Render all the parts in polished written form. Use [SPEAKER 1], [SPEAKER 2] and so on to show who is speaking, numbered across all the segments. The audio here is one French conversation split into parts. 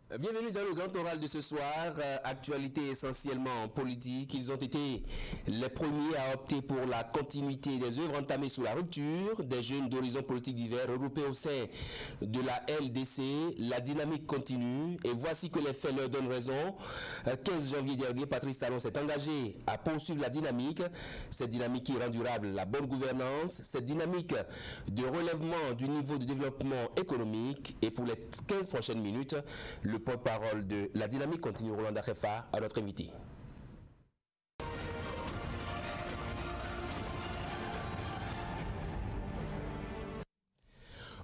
[SPEAKER 1] Bienvenue dans le grand oral de ce soir. Actualité essentiellement politique. Ils ont été les premiers à opter pour la continuité des œuvres entamées sous la rupture. Des jeunes d'horizons politiques divers regroupés au sein de la LDC. La dynamique continue et voici que les faits leur donnent raison. 15 janvier dernier, Patrice Talon s'est engagé à poursuivre la dynamique. Cette dynamique qui rend durable la bonne gouvernance. Cette dynamique de relèvement du niveau de développement économique. Et pour les 15 prochaines minutes, le porte-parole de la dynamique continue, Roland Darefa, à notre invité.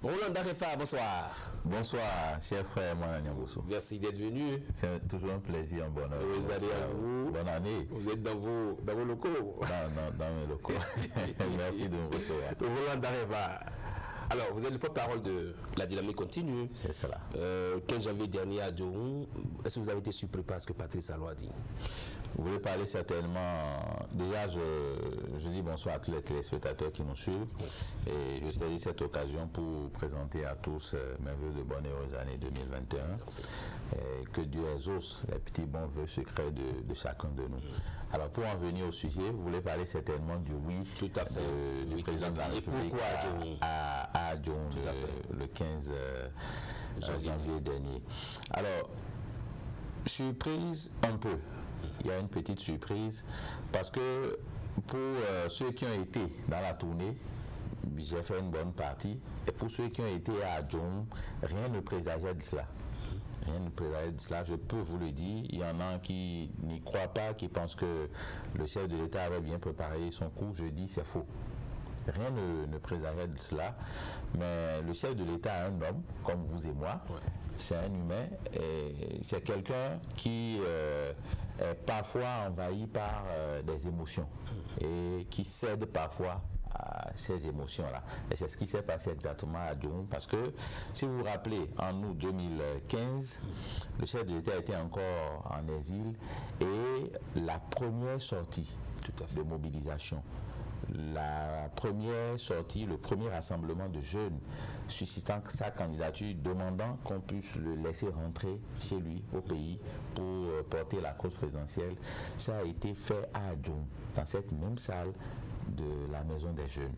[SPEAKER 1] Roland Darefa, bonsoir.
[SPEAKER 2] Bonsoir, cher frère Moana Nyambosso.
[SPEAKER 1] Merci d'être venu.
[SPEAKER 2] C'est toujours un plaisir, un bonheur.
[SPEAKER 1] Vous allez à vous.
[SPEAKER 2] Bonne année.
[SPEAKER 1] Vous êtes dans vos locaux.
[SPEAKER 2] Dans mes locaux. Merci de me recevoir.
[SPEAKER 1] Roland Darefa. Alors, vous êtes le porte-parole de la dynamique continue.
[SPEAKER 2] C'est cela.
[SPEAKER 1] 15 janvier dernier à Djohou, est-ce que vous avez été surpris par ce que Patrice Talon a dit?
[SPEAKER 2] Vous voulez parler certainement. Déjà, je dis bonsoir à tous les téléspectateurs qui nous suivent. Et je saisis cette occasion pour présenter à tous mes vœux de bonne et heureuse année 2021. Et que Dieu exauce les petits bons vœux secrets de chacun de nous. Alors, pour en venir au sujet, vous voulez parler certainement du oui,
[SPEAKER 1] tout à fait,
[SPEAKER 2] du président de la République à Djohou le 15 janvier dernier. Alors, surprise un peu. Il y a une petite surprise parce que pour ceux qui ont été dans la tournée, j'ai fait une bonne partie. Et pour ceux qui ont été à Djohou, rien ne présageait de cela. Rien ne présageait de cela, je peux vous le dire. Il y en a qui n'y croient pas, qui pensent que le chef de l'État avait bien préparé son coup. Je dis c'est faux. Rien ne présageait de cela. Mais le chef de l'État est un homme, comme vous et moi. Ouais. C'est un humain. Et c'est quelqu'un qui est parfois envahi par des émotions et qui cède parfois à ces émotions-là. Et c'est ce qui s'est passé exactement à Djohou, parce que si vous vous rappelez, en août 2015, le chef de l'État était encore en exil et la première sortie de mobilisation, la première sortie, le premier rassemblement de jeunes suscitant sa candidature, demandant qu'on puisse le laisser rentrer chez lui, au pays, pour porter la cause présidentielle, ça a été fait à Djohou, dans cette même salle de la maison des jeunes.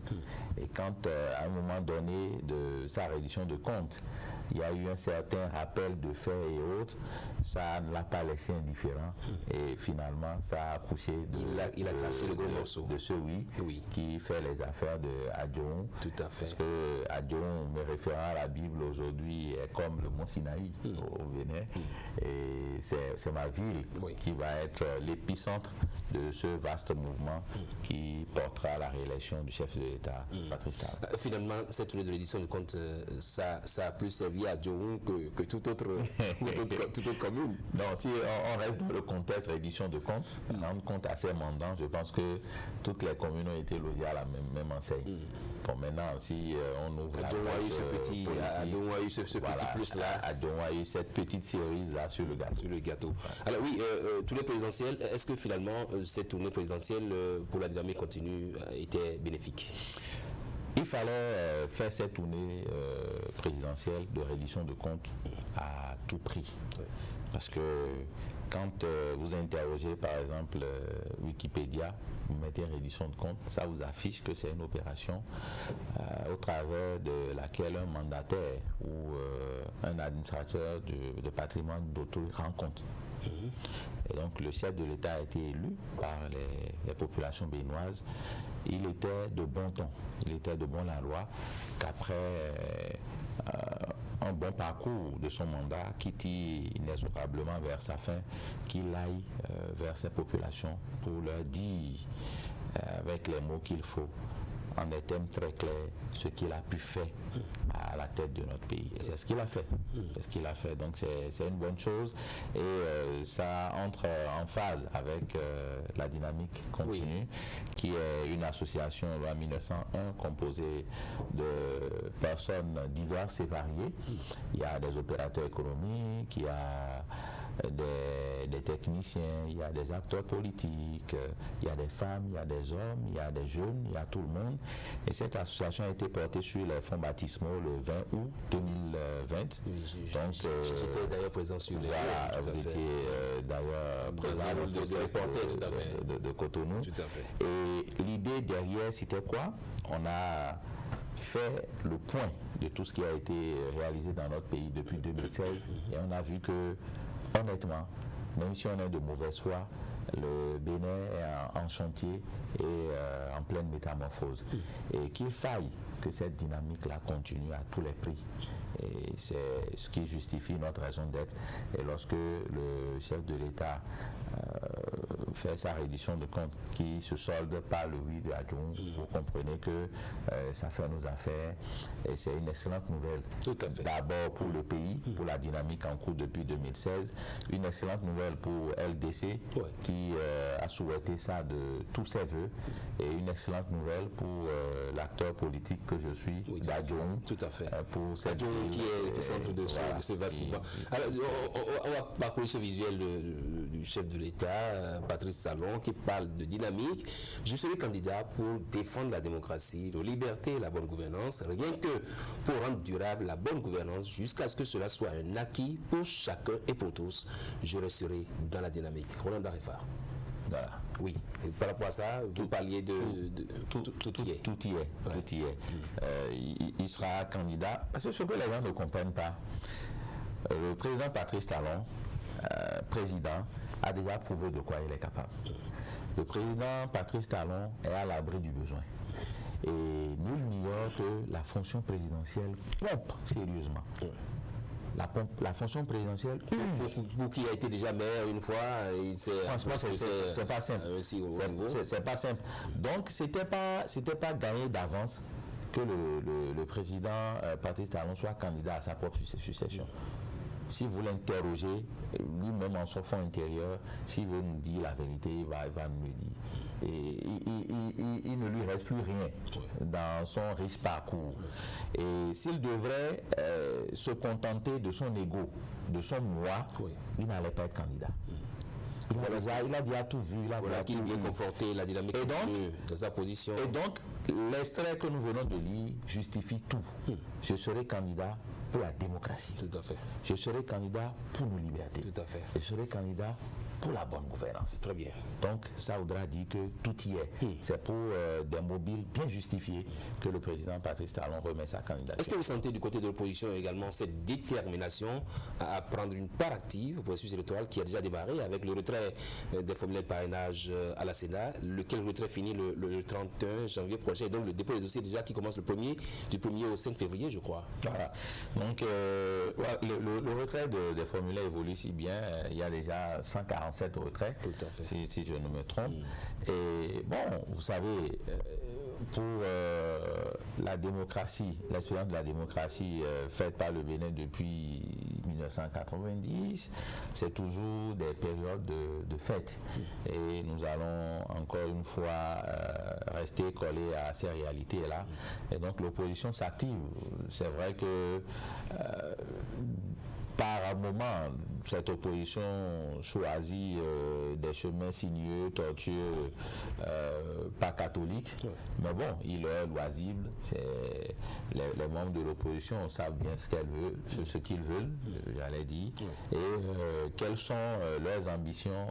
[SPEAKER 2] Et quand à un moment donné de sa reddition de compte, il y a eu un certain rappel de faits et autres, ça ne l'a pas laissé indifférent et finalement ça a accouché
[SPEAKER 1] il a craché le gros morceau
[SPEAKER 2] de ce oui qui fait les affaires de Djohou.
[SPEAKER 1] Tout à fait.
[SPEAKER 2] Parce que Djohou, me référant à la Bible aujourd'hui, est comme le mont Sinaï au Bénin, et c'est ma ville qui va être l'épicentre de ce vaste mouvement qui portera la réélection du chef de l'État, Patrice Talon.
[SPEAKER 1] Finalement, cette tournée de l'édition de compte, ça a plus servi à Djohou que toute autre commune.
[SPEAKER 2] Non, si on reste dans le contexte réédition de compte, rendre compte à ces mandants, je pense que toutes les communes ont été logées à la même enseigne. Bon, maintenant, si on ouvre la
[SPEAKER 1] Djohou a eu ce petit plus là.
[SPEAKER 2] Djohou a eu cette petite cerise là sur le gâteau.
[SPEAKER 1] Alors oui, tournée présidentielle, est-ce que finalement cette tournée présidentielle pour la dynamique continue était bénéfique?
[SPEAKER 2] Il fallait faire cette tournée présidentielle de reddition de comptes à tout prix. Parce que quand vous interrogez par exemple Wikipédia, vous mettez reddition de compte, ça vous affiche que c'est une opération au travers de laquelle un mandataire ou un administrateur de patrimoine d'autrui rend compte. Et donc le chef de l'État a été élu par les populations béninoises. Il était de bon ton, il était de bonne loi qu'après un bon parcours de son mandat qui tire inexorablement vers sa fin, qu'il aille vers ces populations pour leur dire avec les mots qu'il faut, en des termes très clairs, ce qu'il a pu faire à la tête de notre pays. Et c'est ce qu'il a fait. C'est ce qu'il a fait. Donc c'est une bonne chose et ça entre en phase avec la dynamique continue, qui est une association loi 1901 composée de personnes diverses et variées. Il y a des opérateurs économiques, il y a des techniciens, il y a des acteurs politiques, il y a des femmes, il y a des hommes, il y a des jeunes, il y a tout le monde. Et cette association a été portée sur les fonds baptismaux le 20 août 2020.
[SPEAKER 3] J'étais d'ailleurs présent sur les
[SPEAKER 2] voilà, vous étiez d'ailleurs présent de Cotonou.
[SPEAKER 3] Tout à fait.
[SPEAKER 2] Et l'idée derrière, c'était quoi? On a fait le point de tout ce qui a été réalisé dans notre pays depuis 2016 et on a vu que, honnêtement, même si on est de mauvaise foi, le Bénin est en chantier et en pleine métamorphose. Et qu'il faille que cette dynamique-là continue à tous les prix. Et c'est ce qui justifie notre raison d'être. Et lorsque le chef de l'État fait sa reddition de compte qui se solde par le oui de Adjoum, vous comprenez que ça fait nos affaires et c'est une excellente nouvelle.
[SPEAKER 3] Tout à fait.
[SPEAKER 2] D'abord pour le pays, pour la dynamique en cours depuis 2016, une excellente nouvelle pour LDC qui a souhaité ça de tous ses voeux et une excellente nouvelle pour l'acteur politique que je suis, d'Adjoum.
[SPEAKER 3] Tout à fait.
[SPEAKER 2] Pour cette
[SPEAKER 3] Adjoum qui est le centre de ce vaste mouvement. Alors, on va parcourir ce visuel du chef de l'État, Patrice Talon, qui parle de dynamique. Je serai candidat pour défendre la démocratie, la liberté et la bonne gouvernance, rien que pour rendre durable la bonne gouvernance jusqu'à ce que cela soit un acquis pour chacun et pour tous. Je resterai dans la dynamique. Roland Darifar.
[SPEAKER 2] Voilà.
[SPEAKER 3] Oui, et par rapport à ça, vous parliez de tout y est.
[SPEAKER 2] Tout y est. Ouais. Tout y est. Il sera candidat. Parce que ce que les gens ne comprennent pas, le président Patrice Talon, président, a déjà prouvé de quoi il est capable. Le président Patrice Talon est à l'abri du besoin. Et nul n'ignore que la fonction présidentielle pompe sérieusement. La fonction présidentielle,
[SPEAKER 3] pour qui a été déjà maire une fois,
[SPEAKER 2] franchement, c'est pas simple. C'est pas simple. Donc, c'était pas gagné d'avance que le président Patrice Talon soit candidat à sa propre succession. Si vous l'interrogez, lui-même en son fond intérieur, s'il veut nous dire la vérité, il va nous le dire. Et il ne lui reste plus rien dans son riche parcours. Et s'il devrait se contenter de son ego, de son moi, il n'allait pas être candidat. Il a déjà tout vu.
[SPEAKER 3] Voilà qu'il vient conforter la dynamique de sa position.
[SPEAKER 2] Et donc, l'extrait que nous venons de lire justifie tout. Je serai candidat pour la démocratie.
[SPEAKER 3] Tout à fait.
[SPEAKER 2] Je serai candidat pour nos libertés.
[SPEAKER 3] Tout à fait.
[SPEAKER 2] Je serai candidat pour la bonne gouvernance.
[SPEAKER 3] Très bien.
[SPEAKER 2] Donc, ça voudra dire que tout y est. C'est pour des mobiles bien justifiés que le président Patrice Talon remet sa candidature.
[SPEAKER 3] Est-ce que vous sentez du côté de l'opposition également cette détermination à prendre une part active au processus électoral qui a déjà démarré avec le retrait des formulaires de parrainage à la Sénat, lequel retrait finit le 31 janvier prochain, et donc le dépôt des dossiers déjà qui commence du 1er au 5 février, je crois.
[SPEAKER 2] Voilà. Donc, le retrait des formulaires évolue si bien. Il y a déjà 147 retraits, si je ne me trompe. Et bon, vous savez, pour la démocratie, l'expérience de la démocratie faite par le Bénin depuis 1990, c'est toujours des périodes de fête. Et nous allons encore une fois rester collés à ces réalités-là. Et donc l'opposition s'active. C'est vrai que par moment, cette opposition choisit des chemins sinueux, tortueux, pas catholiques. Mais bon, il est loisible. Les membres de l'opposition savent bien ce qu'ils veulent, j'allais dire, et quelles sont leurs ambitions,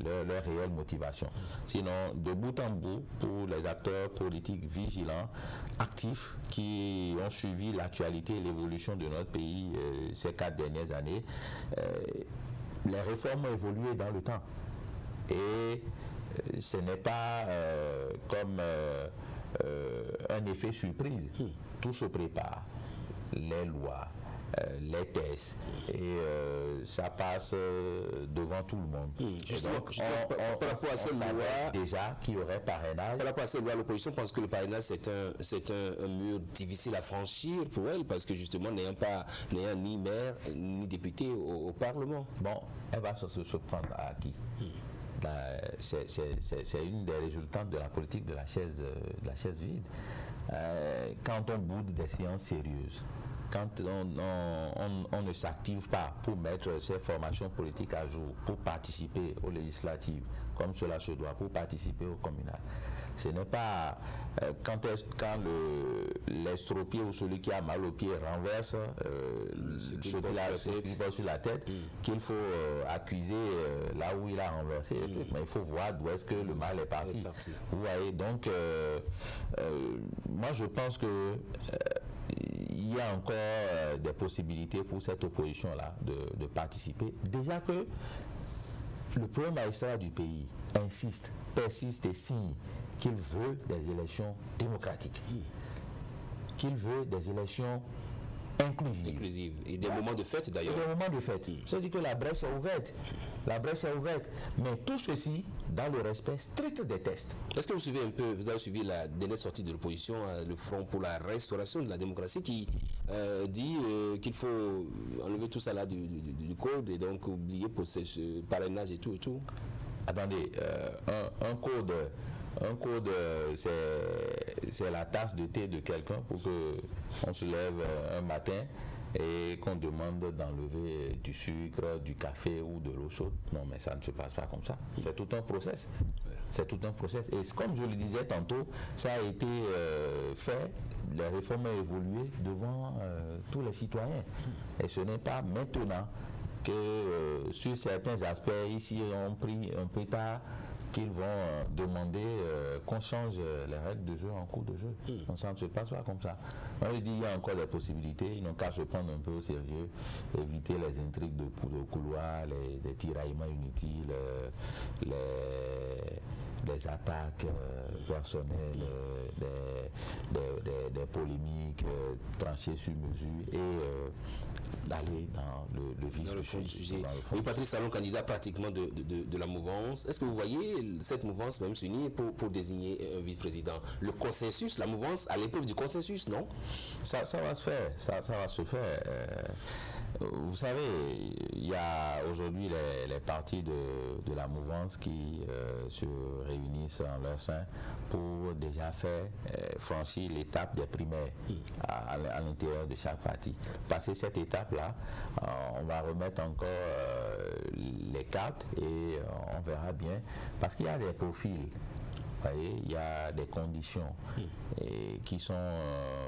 [SPEAKER 2] leurs réelles motivations. Sinon, de bout en bout, pour les acteurs politiques vigilants, actifs, qui ont suivi l'actualité et l'évolution de notre pays ces 4 dernières années, les réformes ont évolué dans le temps. Et ce n'est pas comme un effet surprise. Tout se prépare. Les lois, les tests, et ça passe devant tout le monde.
[SPEAKER 3] Justement, par rapport à cette loi,
[SPEAKER 2] déjà qu'il y aurait parrainage.
[SPEAKER 3] Par rapport à cette loi, l'opposition pense que le parrainage c'est un mur difficile à franchir pour elle, parce que justement n'ayant ni maire ni député au Parlement.
[SPEAKER 2] Bon, elle va se prendre à qui? C'est une des résultantes de la politique de la chaise vide. Quand on boude des séances sérieuses, quand on ne s'active pas pour mettre ces formations politiques à jour, pour participer aux législatives, comme cela se doit, pour participer au communal. Ce n'est pas quand l'estropié ou celui qui a mal au pied renverse ce qu'il porte sur la tête qu'il faut accuser là où il a renversé. Mais il faut voir d'où est-ce que le mal est parti. Vous voyez, donc moi je pense que il y a encore des possibilités pour cette opposition-là de participer. Déjà que le premier magistrat du pays persiste et signe qu'il veut des élections démocratiques, qu'il veut des élections inclusives.
[SPEAKER 3] Et des moments de fête d'ailleurs.
[SPEAKER 2] Des moments de fête. C'est-à-dire que la brèche est ouverte. Mais tout ceci dans le respect strict des textes.
[SPEAKER 3] Est-ce que vous avez suivi la dernière sortie de l'opposition, le Front pour la restauration de la démocratie, qui dit qu'il faut enlever tout ça là du code et donc oublier ce parrainage et tout.
[SPEAKER 2] Attendez, un code, c'est la tasse de thé de quelqu'un pour qu'on se lève un matin et qu'on demande d'enlever du sucre, du café ou de l'eau chaude. Non, mais ça ne se passe pas comme ça. C'est tout un process. C'est tout un process. Et comme je le disais tantôt, ça a été fait, les réformes ont évolué devant tous les citoyens. Et ce n'est pas maintenant que sur certains aspects, ici, on pris un peu tard, qu'ils vont demander qu'on change les règles de jeu en cours de jeu. Donc ça ne se passe pas comme ça. Moi je dis il y a encore des possibilités, ils n'ont qu'à se prendre un peu au sérieux, éviter les intrigues de couloir, les tiraillements inutiles, les attaques personnelles, des polémiques tranchées sur mesure et d'aller dans le vif du sujet.
[SPEAKER 3] Oui, Patrice Talon, candidat pratiquement de la mouvance. Est-ce que vous voyez cette mouvance même s'unir pour désigner un vice-président? Le consensus, la mouvance à l'épreuve du consensus, non?
[SPEAKER 2] Ça va se faire, ça va se faire. Vous savez, il y a aujourd'hui les partis de la mouvance qui se réunissent en leur sein pour déjà faire franchir l'étape des primaires à l'intérieur de chaque parti. Passer cette étape-là, on va remettre encore les cartes et on verra bien, parce qu'il y a des profils. Vous voyez, il y a des conditions qui sont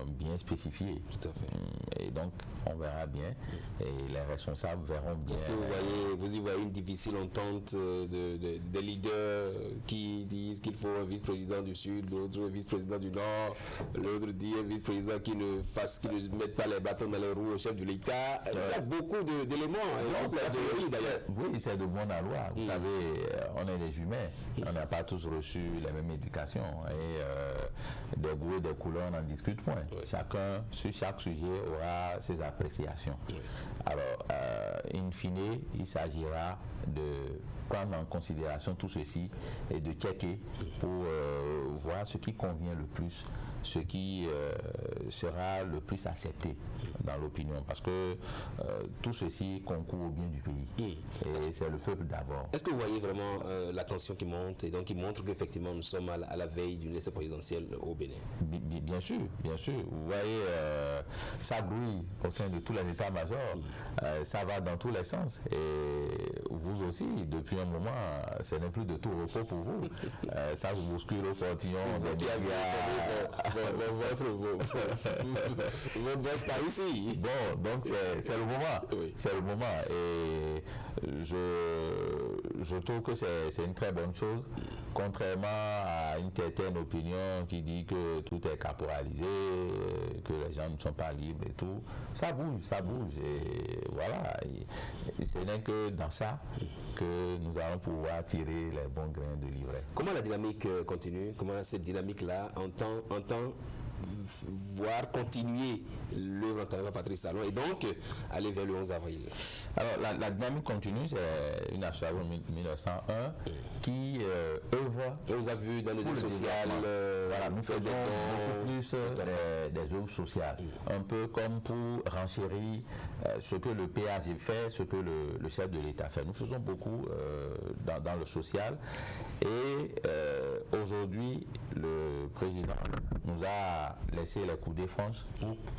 [SPEAKER 2] bien spécifiées.
[SPEAKER 3] Tout à fait.
[SPEAKER 2] Et donc, on verra bien et les responsables verront bien.
[SPEAKER 3] Est-ce que vous y voyez une difficile entente des leaders qui disent qu'il faut un vice-président du Sud, l'autre un vice-président du Nord, l'autre dit un vice-président qui ne mette pas les bâtons dans les roues au chef de l'État? Il y a beaucoup d'éléments.
[SPEAKER 2] Oui, c'est de bon aloi. Vous savez, on est des humains. On n'a pas tous reçu les mêmes éducations et des goûts et des couleurs, on n'en discute point. Chacun, sur chaque sujet, aura ses appréciations. Alors, in fine, il s'agira de prendre en considération tout ceci et de checker pour voir ce qui convient le plus, ce qui sera le plus accepté dans l'opinion, parce que tout ceci concourt au bien du pays et c'est le peuple d'abord.
[SPEAKER 3] Est-ce que vous voyez vraiment la tension qui monte et donc qui montre qu'effectivement nous sommes à la veille d'une élection présidentielle au Bénin?
[SPEAKER 2] Bien sûr. Vous voyez, ça grouille au sein de tous les états-majors, ça va dans tous les sens et vous aussi, depuis un moment, ce n'est plus de tout repos pour vous. Ça vous bouscule au portillon des
[SPEAKER 3] votre boss par ici.
[SPEAKER 2] Bon, donc c'est le moment. Oui. C'est le moment. Et je trouve que c'est une très bonne chose, contrairement à une certaine opinion qui dit que tout est caporalisé, que les gens ne sont pas libres et tout. Ça bouge. Et voilà. Et ce n'est que dans ça que nous allons pouvoir tirer les bons grains de livret.
[SPEAKER 3] Comment la dynamique continue? Comment cette dynamique-là entend voir continuer l'œuvre en de Patrice Talon et donc aller vers le 11 avril?
[SPEAKER 2] Alors la dynamique continue, c'est une association 1901 qui œuvre.
[SPEAKER 3] Et vous avez vu dans le domaine social,
[SPEAKER 2] voilà, nous faisons beaucoup plus des œuvres sociales, un peu comme pour renchérir ce que le PAG fait, ce que le chef de l'État fait. Nous faisons beaucoup dans le social et aujourd'hui le président nous a laisser les coudées franches,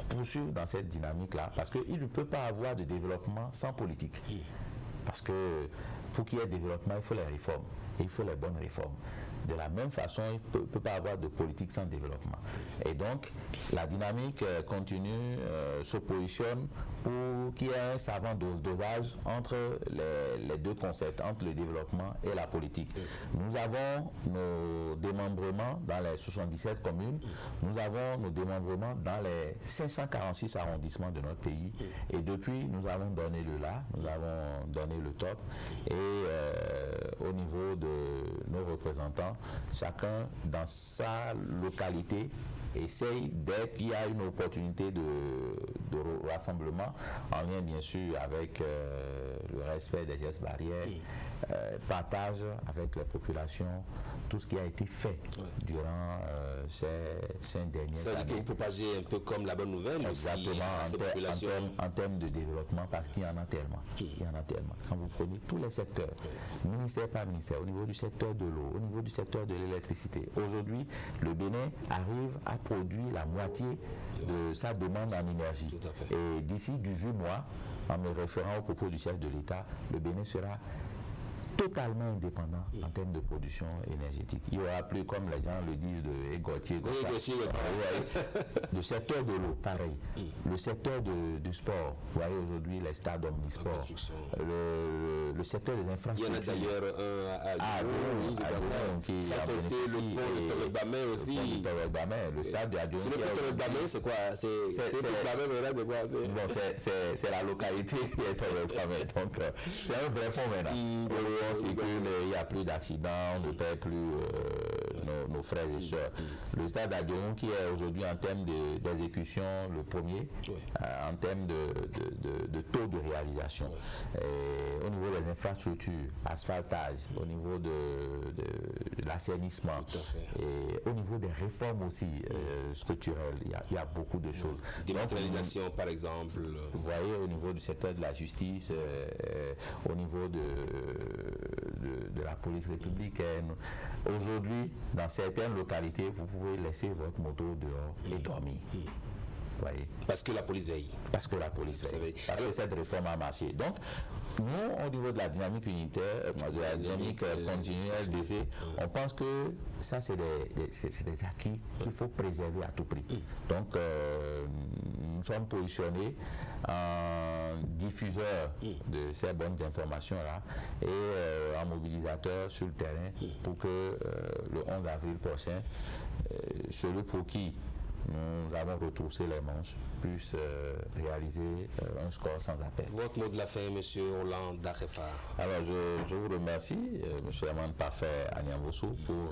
[SPEAKER 2] poursuivre dans cette dynamique-là, parce qu'il ne peut pas avoir de développement sans politique. Parce que pour qu'il y ait développement, il faut les réformes, et il faut les bonnes réformes. De la même façon, il ne peut pas avoir de politique sans développement. Et donc, la dynamique continue, se positionne pour qu'il y ait un savant dosage entre les deux concepts, entre le développement et la politique. Nous avons nos démembrements dans les 77 communes, nous avons nos démembrements dans les 546 arrondissements de notre pays. Et depuis, nous avons donné le là, nous avons donné le top. Et au niveau de nos représentants, chacun dans sa localité essaye, dès qu'il y a une opportunité de rassemblement, en lien bien sûr avec le respect des gestes barrières, partage avec la population tout ce qui a été fait durant ces 5 dernières années.
[SPEAKER 3] Ça veut dire que vous propagez un peu comme la bonne nouvelle.
[SPEAKER 2] Exactement,
[SPEAKER 3] aussi,
[SPEAKER 2] en termes de développement, parce qu'il y en a tellement. Il y en a tellement. Quand vous prenez tous les secteurs, ministère par ministère, au niveau du secteur de l'eau, au niveau du secteur de l'électricité, aujourd'hui, le Bénin arrive à produire la moitié de sa demande en énergie. Et d'ici 18 mois, en me référant au propos du chef de l'État, le Bénin sera totalement indépendant en termes de production énergétique. Il n'y aura plus, comme les gens le disent, de Gauthier. Le secteur de l'eau, pareil. Le secteur du sport, vous voyez aujourd'hui les stades omnisports. Le secteur des infrastructures.
[SPEAKER 3] Il y en a d'ailleurs un à Lyon,
[SPEAKER 2] qui
[SPEAKER 3] ça peut être le pont de Torre-Bamin aussi.
[SPEAKER 2] Le stade de Lyon.
[SPEAKER 3] C'est le pont de Torre-Bamin, c'est quoi?
[SPEAKER 2] C'est la localité qui est Torre-Bamin. Donc, c'est un vrai pont maintenant. Il n'y a plus d'accidents, on ne perd plus nos frères et sœurs. Le stade Adion qui est aujourd'hui en termes d'exécution le premier, en termes de taux de réalisation. Au niveau des infrastructures, asphaltage, au niveau de l'assainissement, et au niveau des réformes aussi structurelles, il y a beaucoup de choses.
[SPEAKER 3] Dématérialisation par exemple.
[SPEAKER 2] Vous voyez, au niveau du secteur de la justice, au niveau de la police républicaine. Aujourd'hui, dans certaines localités, vous pouvez laisser votre moto dehors et dormir. Voyez.
[SPEAKER 3] Parce que la police veille.
[SPEAKER 2] Parce que la police veille. Parce que cette réforme a marché. Donc, nous, au niveau de la dynamique unitaire, de la dynamique continue LDC, on pense que ça, c'est des acquis qu'il faut préserver à tout prix. Donc, nous sommes positionnés en diffuseurs de ces bonnes informations-là et en mobilisateurs sur le terrain pour que le 11 avril prochain, celui pour qui nous avons retroussé les manches, puisse réaliser un score sans appel.
[SPEAKER 3] Votre mot de la fin, M. Roland Darefa.
[SPEAKER 2] Alors, je vous remercie, M. Amand Parfait Anyamboso, pour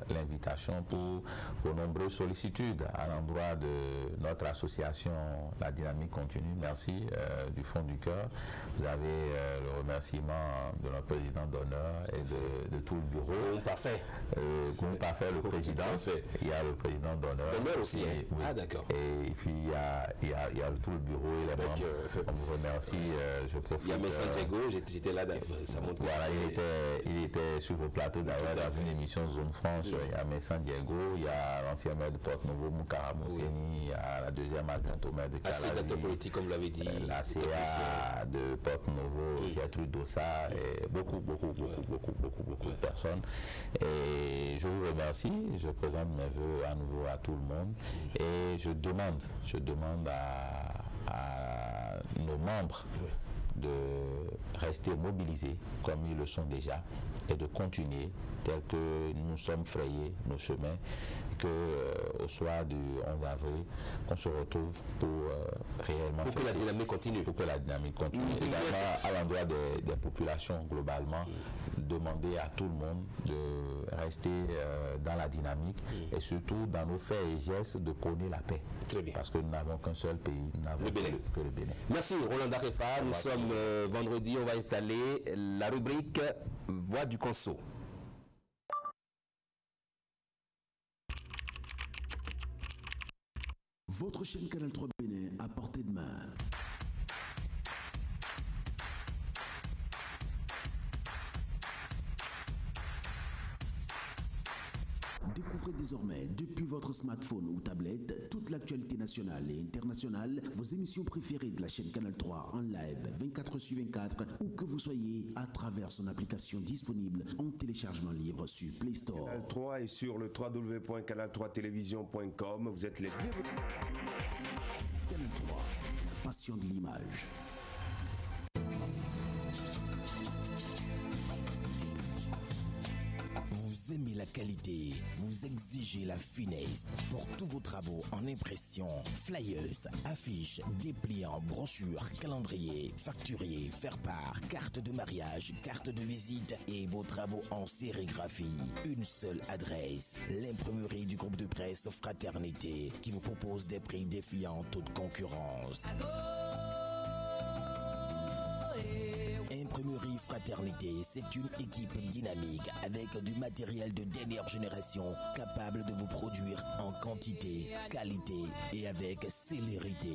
[SPEAKER 2] l'invitation, pour vos nombreuses sollicitudes à l'endroit de notre association La Dynamique Continue. Merci du fond du cœur. Vous avez le remerciement de notre président d'honneur et de tout le bureau.
[SPEAKER 3] Parfait.
[SPEAKER 2] Parfait, le président. Il y a le président d'honneur.
[SPEAKER 3] Aussi,
[SPEAKER 2] oui.
[SPEAKER 3] Ah, d'accord.
[SPEAKER 2] Et puis il y a tout le bureau et les membres. On vous remercie. Je profite.
[SPEAKER 3] Il y a Messan Diego, j'étais là. Ça montre.
[SPEAKER 2] Voilà, il était sur vos plateaux d'ailleurs dans une émission Zone Franche. Il y a Messan Diego, il y a l'ancien maire de Porte-Nouveau, Moukara Mousseni, il y a la deuxième adjointe au maire de Calavi.
[SPEAKER 3] Assez d'acteurs politiques, comme vous l'avez dit.
[SPEAKER 2] La CA de Porte-Nouveau, Gertrude Dossa, et beaucoup de personnes. Et je vous remercie. Je présente mes voeux à nouveau à tout le monde. Et je demande à nos membres de rester mobilisés comme ils le sont déjà et de continuer tel que nous sommes frayés nos chemins, au soir du 11 avril, qu'on se retrouve pour réellement
[SPEAKER 3] pour que la dynamique continue.
[SPEAKER 2] Pour que la dynamique continue. Également, à l'endroit des populations globalement, demander à tout le monde de rester dans la dynamique et surtout dans nos faits et gestes de prôner la paix.
[SPEAKER 3] Très bien.
[SPEAKER 2] Parce que nous n'avons qu'un seul pays, nous n'avons que le Bénin.
[SPEAKER 3] Merci Roland Darefa. Nous sommes vendredi, on va installer la rubrique Voix du Conso.
[SPEAKER 4] Votre chaîne Canal 3 Bénin à portée de main. Découvrez Suivre désormais depuis votre smartphone ou tablette toute l'actualité nationale et internationale, vos émissions préférées de la chaîne Canal 3 en live 24/24, où que vous soyez, à travers son application disponible en téléchargement libre sur Play Store.
[SPEAKER 5] Canal 3 est sur le www.canal3télévision.com. Vous êtes les bienvenus.
[SPEAKER 4] Canal 3, la passion de l'image.
[SPEAKER 6] Vous aimez la qualité, vous exigez la finesse. Pour tous vos travaux en impression, flyers, affiches, dépliants, brochures, calendriers, facturiers, faire-part, carte de mariage, carte de visite et vos travaux en sérigraphie. Une seule adresse, l'imprimerie du groupe de presse Fraternité qui vous propose des prix défiant toute concurrence. Imprimerie Fraternité, c'est une équipe dynamique avec du matériel de dernière génération capable de vous produire en quantité, qualité et avec célérité.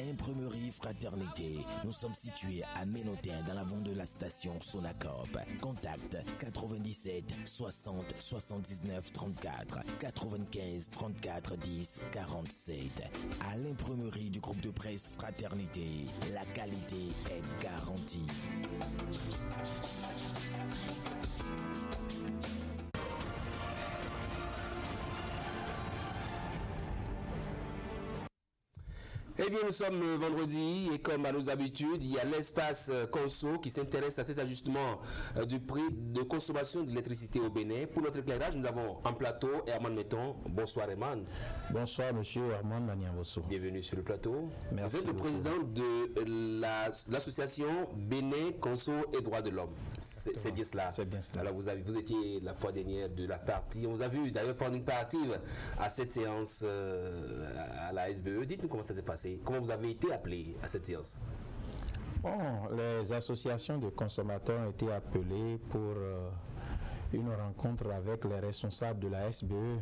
[SPEAKER 6] Imprimerie Fraternité, nous sommes situés à Ménotin dans l'avant de la station Sonacop. Contact 97 60 79 34 95 34 10 47. À l'imprimerie du groupe de presse Fraternité, la qualité est garantie.
[SPEAKER 1] Eh bien, nous sommes vendredi et comme à nos habitudes, il y a l'espace Conso qui s'intéresse à cet ajustement du prix de consommation de l'électricité au Bénin. Pour notre éclairage, nous avons en plateau Herman Metton. Bonsoir Herman.
[SPEAKER 2] Bonsoir monsieur Herman Maniaboso.
[SPEAKER 1] Bienvenue sur le plateau.
[SPEAKER 2] Merci.
[SPEAKER 1] Vous êtes le président de l'association Bénin Conso et Droits de l'Homme. C'est bien cela.
[SPEAKER 2] C'est bien cela.
[SPEAKER 1] Alors vous étiez la fois dernière de la partie. On vous a vu d'ailleurs prendre une part active à cette séance à la SBE. Dites-nous comment ça s'est passé. Comment vous avez été appelé à cette séance?
[SPEAKER 2] Bon, les associations de consommateurs ont été appelées pour une rencontre avec les responsables de la SBE.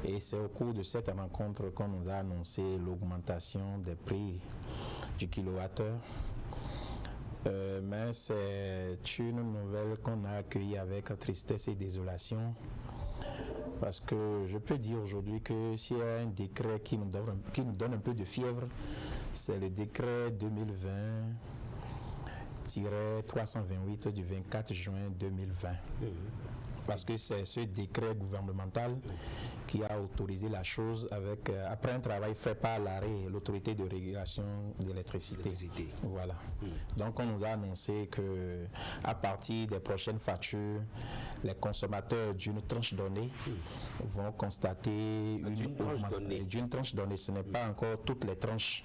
[SPEAKER 2] Et c'est au cours de cette rencontre qu'on nous a annoncé l'augmentation des prix du kilowattheure. Mais c'est une nouvelle qu'on a accueillie avec tristesse et désolation. Parce que je peux dire aujourd'hui que s'il y a un décret qui nous donne un peu de fièvre, c'est le décret 2020-328 du 24 juin 2020. Parce que c'est ce décret gouvernemental qui a autorisé la chose après un travail fait par l'ARE, l'autorité de régulation de l'électricité. Voilà. Donc on nous a annoncé que à partir des prochaines factures, les consommateurs d'une tranche donnée vont constater d'une tranche donnée. Ce n'est pas encore toutes les tranches.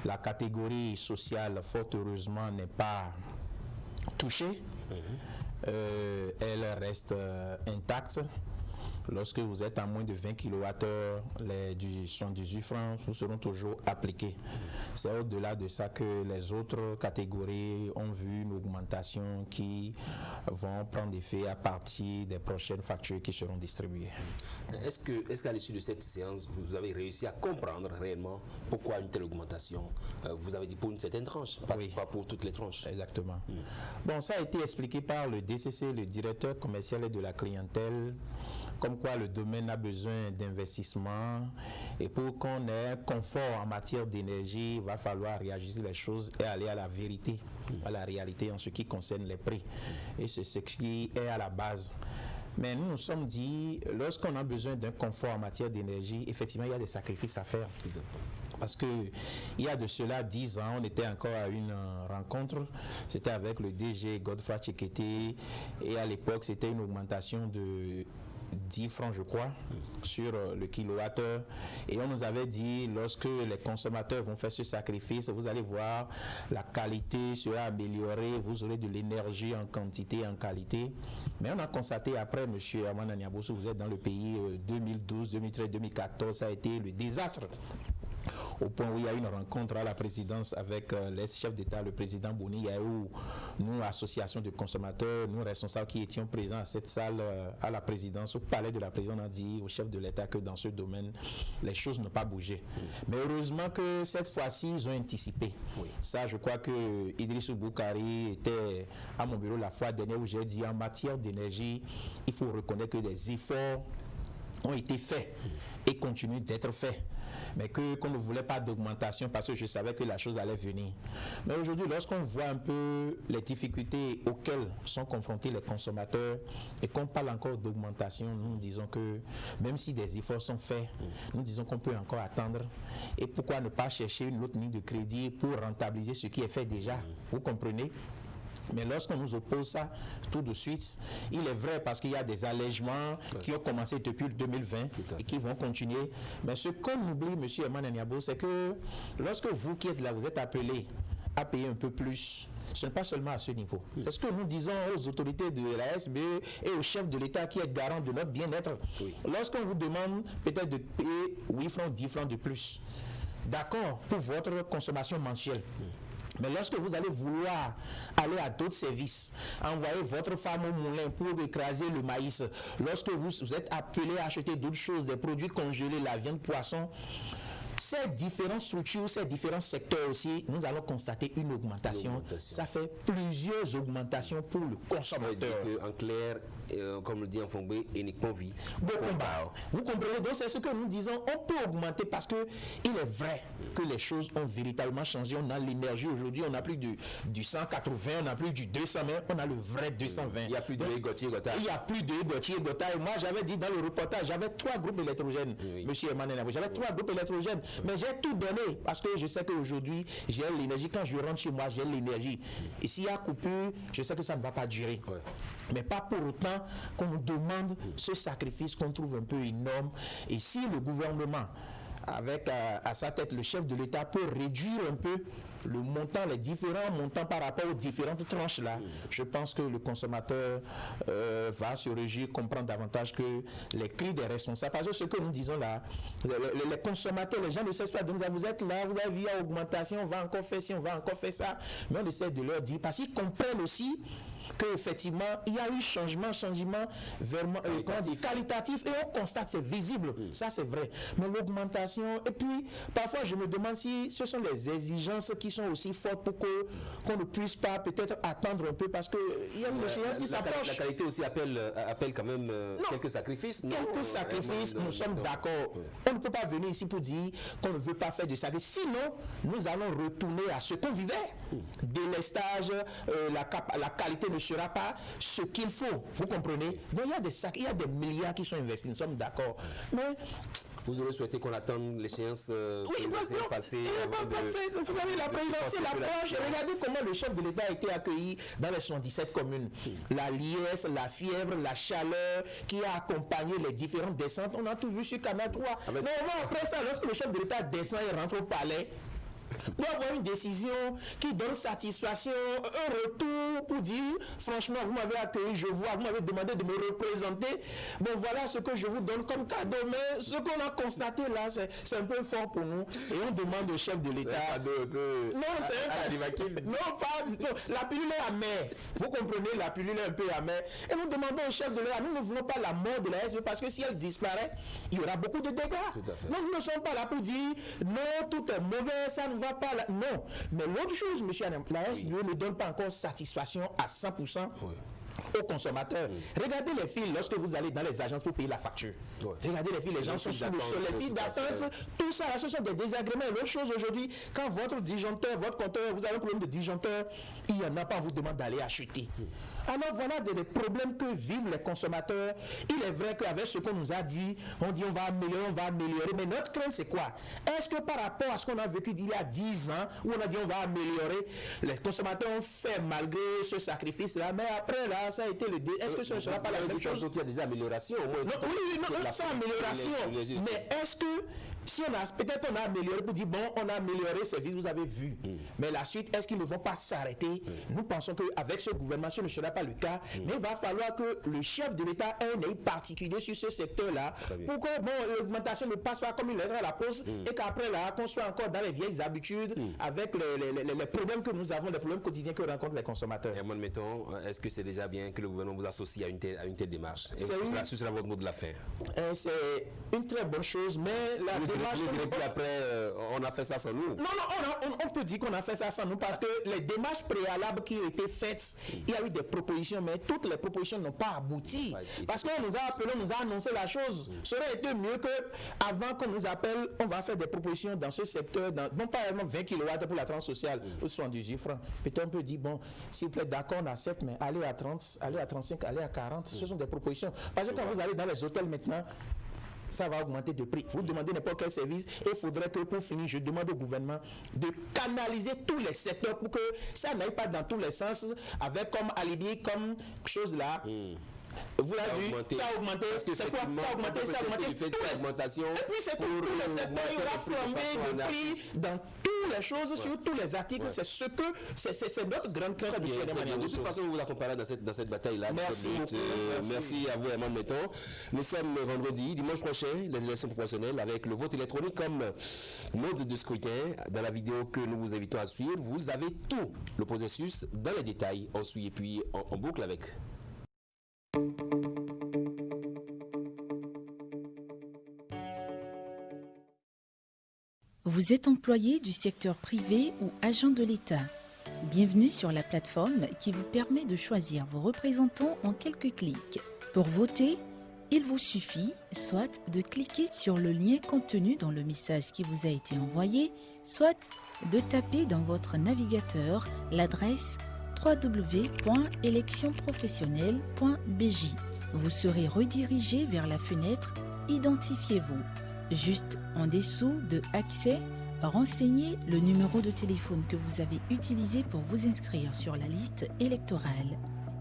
[SPEAKER 2] La catégorie sociale, fort heureusement, n'est pas touchée. Elle reste intacte. Lorsque vous êtes à moins de 20 kWh, les 78 francs vous seront toujours appliqués. C'est au-delà de ça que les autres catégories ont vu une augmentation qui vont prendre effet à partir des prochaines factures qui seront distribuées.
[SPEAKER 1] Est-ce qu'à l'issue de cette séance, vous avez réussi à comprendre réellement pourquoi une telle augmentation? Vous avez dit pour une certaine tranche, pas pour toutes les tranches.
[SPEAKER 2] Exactement. Bon, ça a été expliqué par le DCC, le directeur commercial et de la clientèle, comme quoi le domaine a besoin d'investissement et pour qu'on ait un confort en matière d'énergie, il va falloir réagir les choses et aller à la vérité, à la réalité en ce qui concerne les prix. Et c'est ce qui est à la base. Mais nous nous sommes dit, lorsqu'on a besoin d'un confort en matière d'énergie, effectivement, il y a des sacrifices à faire. Parce qu'il y a de cela 10 ans, on était encore à une rencontre, c'était avec le DG Godfrey Tchekete, et à l'époque, c'était une augmentation de 10 francs, je crois, sur le kilowattheure. Et on nous avait dit, lorsque les consommateurs vont faire ce sacrifice, vous allez voir, la qualité sera améliorée, vous aurez de l'énergie en quantité et en qualité. Mais on a constaté après, M. Herman Maniaboso, vous êtes dans le pays 2012, 2013, 2014, ça a été le désastre. Au point où il y a eu une rencontre à la présidence avec l'ex-chef d'État, le président Boni, où nous, association de consommateurs, nous responsables qui étions présents à cette salle, à la présidence, au palais de la présidence, on a dit au chef de l'État que dans ce domaine, les choses n'ont pas bougé. Mais heureusement que cette fois-ci, ils ont anticipé. Ça, je crois que Idrissou Boukari était à mon bureau la fois dernière où j'ai dit en matière d'énergie, il faut reconnaître que des efforts
[SPEAKER 7] ont été faits et continuent d'être faits. Mais qu'on ne voulait pas d'augmentation parce que je savais que la chose allait venir. Mais aujourd'hui, lorsqu'on voit un peu les difficultés auxquelles sont confrontés les consommateurs et qu'on parle encore d'augmentation, nous disons que même si des efforts sont faits, nous disons qu'on peut encore attendre. Et pourquoi ne pas chercher une autre ligne de crédit pour rentabiliser ce qui est fait déjà? Vous comprenez? Mais lorsqu'on nous oppose ça tout de suite, il est vrai parce qu'il y a des allègements qui ont commencé depuis le 2020 et qui vont continuer. Mais ce qu'on oublie, M. Herman Niabo, c'est que lorsque vous qui êtes là, vous êtes appelé à payer un peu plus, ce n'est pas seulement à ce niveau. C'est ce que nous disons aux autorités de la SBE et au chef de l'État qui est garant de notre bien-être. Lorsqu'on vous demande peut-être de payer 8 francs, 10 francs de plus, d'accord, pour votre consommation mensuelle. Mais lorsque vous allez vouloir aller à d'autres services, envoyer votre femme au moulin pour écraser le maïs, lorsque vous êtes appelé à acheter d'autres choses, des produits congelés, la viande, poisson, ces différentes structures, ces différents secteurs aussi, nous allons constater une augmentation. Ça fait plusieurs augmentations pour le consommateur.
[SPEAKER 3] En clair, comme le dit en Fongbe, et n'est pas vie.
[SPEAKER 7] Vous comprenez? Donc c'est ce que nous disons, on peut augmenter parce que il est vrai que les choses ont véritablement changé. On a l'énergie aujourd'hui, on n'a plus du 180, on n'a plus du 220, on a le vrai 220.
[SPEAKER 3] Il n'y a plus de Gauthier Gotha.
[SPEAKER 7] Il n'y a plus de Gauthier Gotha. Moi j'avais dit dans le reportage, j'avais 3 groupes électrogènes, monsieur Emmanuel Nabo, j'avais 3 groupes électrogènes. Mais j'ai tout donné parce que je sais qu'aujourd'hui, j'ai l'énergie. Quand je rentre chez moi, j'ai l'énergie. Et s'il y a coupure, je sais que ça ne va pas durer. Mais pas pour autant qu'on nous demande ce sacrifice qu'on trouve un peu énorme. Et si le gouvernement, avec à sa tête le chef de l'État, peut réduire un peu le montant, les différents montants par rapport aux différentes tranches là, je pense que le consommateur va se réjouir, comprendre davantage que les cris des responsables. Parce que ce que nous disons là, les consommateurs, les gens ne cessent pas de nous dire, vous êtes là, vous avez vu à augmentation, on va encore faire ci, on va encore faire ça. Mais on essaie de leur dire, parce qu'ils comprennent aussi qu'effectivement, il y a eu changement vraiment qualitatif et on constate, c'est visible, ça c'est vrai. Mais l'augmentation, et puis parfois je me demande si ce sont les exigences qui sont aussi fortes pour qu'on ne puisse pas peut-être attendre un peu parce qu'il y a une échéance qui s'approche.
[SPEAKER 3] La qualité aussi appelle quand même quelques sacrifices.
[SPEAKER 7] Quelques sacrifices, nous sommes d'accord. On ne peut pas venir ici pour dire qu'on ne veut pas faire de sacrifices. Sinon, nous allons retourner à ce qu'on vivait. Délestage, la qualité ne sera pas ce qu'il faut. Vous comprenez? Donc il y a des milliards qui sont investis, nous sommes d'accord. Mais
[SPEAKER 3] vous aurez souhaité qu'on attende l'échéance
[SPEAKER 7] passer. Vous savez, la présidentielle approche. Regardez comment le chef de l'État a été accueilli dans les 77 communes. La liesse, la fièvre, la chaleur qui a accompagné les différentes descentes. On a tout vu sur Canal 3. Mais après ça, lorsque le chef de l'État descend et rentre au palais, doit avoir une décision qui donne satisfaction, un retour pour dire franchement vous m'avez accueilli, je vois, vous m'avez demandé de me représenter, bon voilà ce que je vous donne comme cadeau. Mais ce qu'on a constaté là, c'est un peu fort pour nous et on demande au chef de l'État. La pilule est amère, vous comprenez, la pilule est un peu amère et nous demandons au chef de l'État, nous ne voulons pas la mort de la SBE parce que si elle disparaît, il y aura beaucoup de dégâts. Donc nous ne sommes pas là pour dire non, tout est mauvais, ça ne va pas là. Non, mais l'autre chose, monsieur Adam, la SBE ne donne pas encore satisfaction à 100% aux consommateurs. Regardez les files lorsque vous allez dans les agences pour payer la facture. Regardez les files, les gens sont sous le sol, les files d'attente, tout ça, ce sont des désagréments. L'autre chose aujourd'hui, quand votre disjoncteur, votre compteur, vous avez un problème de disjoncteur, il n'y en a pas, on vous demande d'aller acheter. Alors voilà des problèmes que vivent les consommateurs. Il est vrai qu'avec ce qu'on nous a dit, on dit on va améliorer, mais notre crainte c'est quoi? Est-ce que par rapport à ce qu'on a vécu il y a 10 ans, où on a dit on va améliorer, les consommateurs ont fait malgré ce sacrifice-là, mais après là, ça a été le dé. Est-ce que ce ne sera pas la même chose?
[SPEAKER 3] Il y a des améliorations au moins.
[SPEAKER 7] C'est amélioration. Mais est-ce que si on a, peut-être on a amélioré pour dire bon, on a amélioré ces vies, vous avez vu. Mais la suite, est-ce qu'ils ne vont pas s'arrêter? Nous pensons qu'avec ce gouvernement, ce ne sera pas le cas. Mais il va falloir que le chef de l'État ait un œil particulier sur ce secteur-là pour que l'augmentation ne passe pas comme une lettre à la poste et qu'après là, qu'on soit encore dans les vieilles habitudes avec les problèmes que nous avons, les problèmes quotidiens que rencontrent les consommateurs.
[SPEAKER 3] Et moi, mettons, est-ce que c'est déjà bien que le gouvernement vous associe à une telle démarche? Et ce sera votre mot de la fin.
[SPEAKER 7] C'est une très bonne chose, mais démarches...
[SPEAKER 3] Et puis après, on a fait ça sans nous.
[SPEAKER 7] Non, on peut dire qu'on a fait ça sans nous parce que les démarches préalables qui ont été faites, il y a eu des propositions, mais toutes les propositions n'ont pas abouti. Parce qu'on nous a appelé, on nous a annoncé la chose. Ça aurait été mieux qu'avant qu'on nous appelle, on va faire des propositions dans ce secteur, non pas vraiment 20 kW pour la tranche sociale, ou 78 francs. Peut-être on peut dire, bon, s'il vous plaît, d'accord, on accepte, mais allez à 30, allez à 35, allez à 40. Ce sont des propositions. Parce que quand vous allez dans les hôtels maintenant, ça va augmenter de prix. Vous demandez n'importe quel service et il faudrait que pour finir, je demande au gouvernement de canaliser tous les secteurs pour que ça n'aille pas dans tous les sens avec comme alibi, comme chose là. Vous l'avez vu, ça a augmenté. C'est quoi? Ça a augmenté, ça a augmenté. Et puis c'est pour tous les secteurs, il y aura flambé de prix dans toutes les choses, sur tous les articles. C'est ce que c'est notre grande crainte.
[SPEAKER 3] De toute façon, vous vous accompagnez dans cette bataille-là. Merci à vous, Herman Metton. Nous sommes vendredi, dimanche prochain, les élections proportionnelles avec le vote électronique comme mode de scrutin. Dans la vidéo que nous vous invitons à suivre, vous avez tout le processus dans les détails. On suit et puis on boucle avec.
[SPEAKER 8] Vous êtes employé du secteur privé ou agent de l'État. Bienvenue sur la plateforme qui vous permet de choisir vos représentants en quelques clics. Pour voter, il vous suffit soit de cliquer sur le lien contenu dans le message qui vous a été envoyé, soit de taper dans votre navigateur l'adresse www.electionprofessionnelle.bj. Vous serez redirigé vers la fenêtre « Identifiez-vous ». Juste en dessous de « Accès », renseignez le numéro de téléphone que vous avez utilisé pour vous inscrire sur la liste électorale.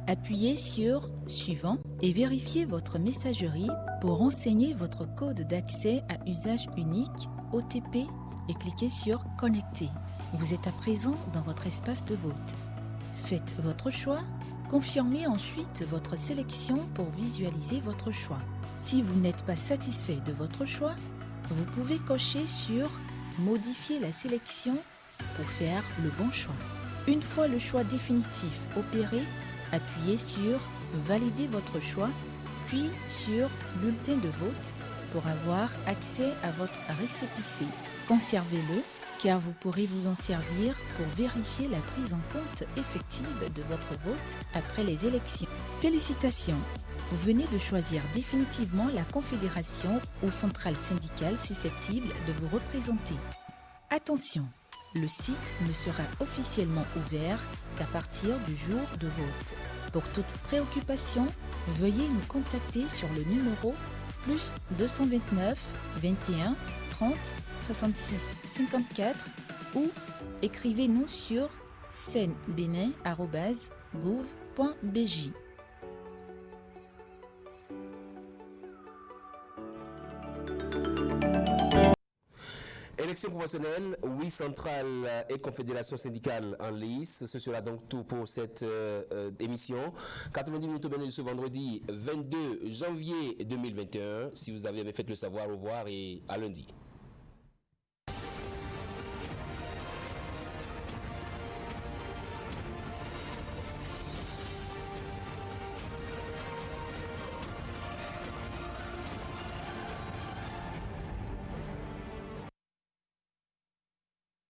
[SPEAKER 8] Appuyez sur « Suivant » et vérifiez votre messagerie pour renseigner votre code d'accès à usage unique OTP et cliquez sur « Connecter ». Vous êtes à présent dans votre espace de vote. Faites votre choix, confirmez ensuite votre sélection pour visualiser votre choix. Si vous n'êtes pas satisfait de votre choix, vous pouvez cocher sur « Modifier la sélection » pour faire le bon choix. Une fois le choix définitif opéré, appuyez sur « Valider votre choix » puis sur « Bulletin de vote » pour avoir accès à votre récépissé. Conservez-le car vous pourrez vous en servir pour vérifier la prise en compte effective de votre vote après les élections. Félicitations! Vous venez de choisir définitivement la confédération ou centrale syndicale susceptible de vous représenter. Attention! Le site ne sera officiellement ouvert qu'à partir du jour de vote. Pour toute préoccupation, veuillez nous contacter sur le numéro +229 21 30 66 54 ou écrivez-nous sur senbenin@gouv.bj.
[SPEAKER 3] Élections professionnelles, oui, centrale et confédération syndicale en lice. Ce sera donc tout pour cette émission. 90 minutes au de ce vendredi 22 janvier 2021. Si vous avez aimé, faites le savoir. Au revoir et à lundi.